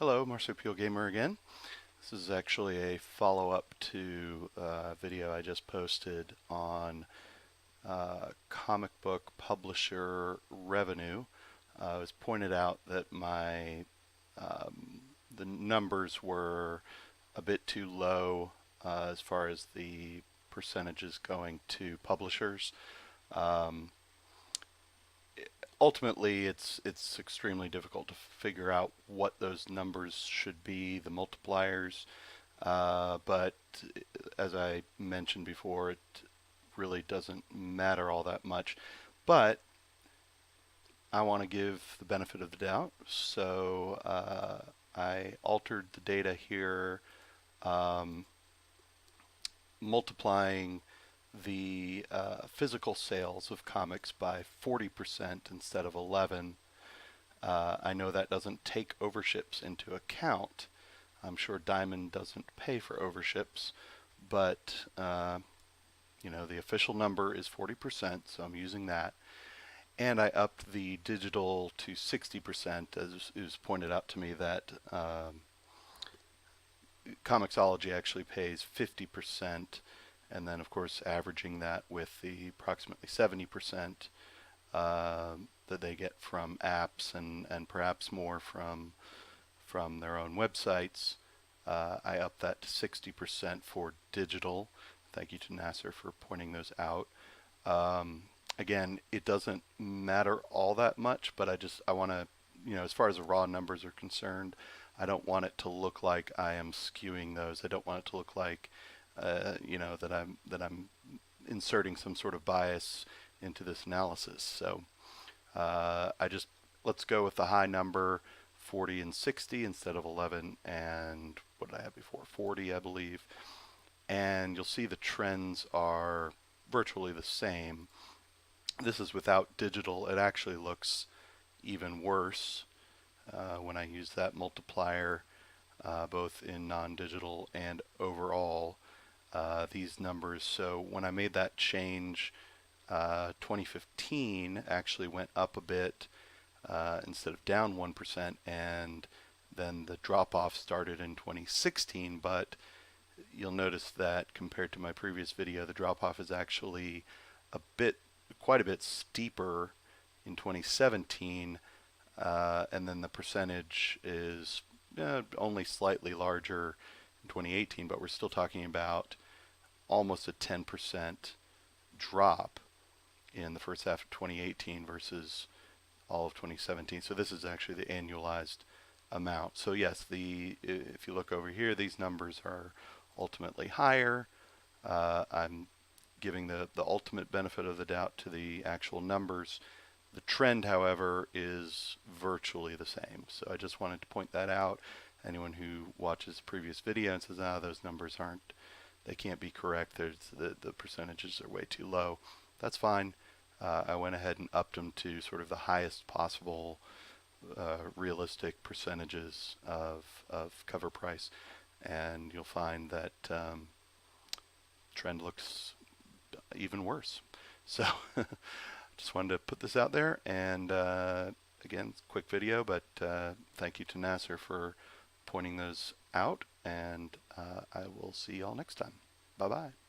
Hello, Marsupial Gamer again. This is actually a follow-up to a video I just posted on comic book publisher revenue. It was pointed out that the numbers were a bit too low as far as the percentages going to publishers. Um, Ultimately, it's extremely difficult to figure out what those numbers should be, the multipliers. But as I mentioned before, it really doesn't matter all that much. But I want to give the benefit of the doubt, so I altered the data here, um, multiplying the physical sales of comics by 40% instead of 11. I know that doesn't take overships into account. I'm sure Diamond doesn't pay for overships, but the official number is 40%, so I'm using that. And I upped the digital to 60%, as it was pointed out to me that Comixology actually pays 50%, and then of course averaging that with the approximately 70% that they get from apps and perhaps more from their own websites. I upped that to 60% for digital. Thank you to Nasser for pointing those out. Again, it doesn't matter all that much, but I want to, as far as the raw numbers are concerned, I don't want it to look like I am skewing those. I don't want it to look like, that I'm inserting some sort of bias into this analysis. So let's go with the high number, 40 and 60 instead of 11 and what did I have before? 40, I believe. And you'll see the trends are virtually the same. This is without digital. It actually looks even worse when I use that multiplier, both in non-digital and overall. These numbers. So when I made that change, 2015 actually went up a bit instead of down 1%, and then the drop-off started in 2016, but you'll notice that compared to my previous video, the drop-off is actually quite a bit steeper in 2017, and then the percentage is only slightly larger in 2018, but we're still talking about almost a 10% drop in the first half of 2018 versus all of 2017. So this is actually the annualized amount. So yes, if you look over here, these numbers are ultimately higher. I'm giving the ultimate benefit of the doubt to the actual numbers. The trend, however, is virtually the same. So I just wanted to point that out. Anyone who watches the previous video and says, those numbers they can't be correct, the percentages are way too low, that's fine. I went ahead and upped them to sort of the highest possible realistic percentages of cover price, and you'll find that trend looks even worse. So just wanted to put this out there, and again, quick video, but thank you to Nasser for pointing those out, and I will see y'all next time. Bye bye.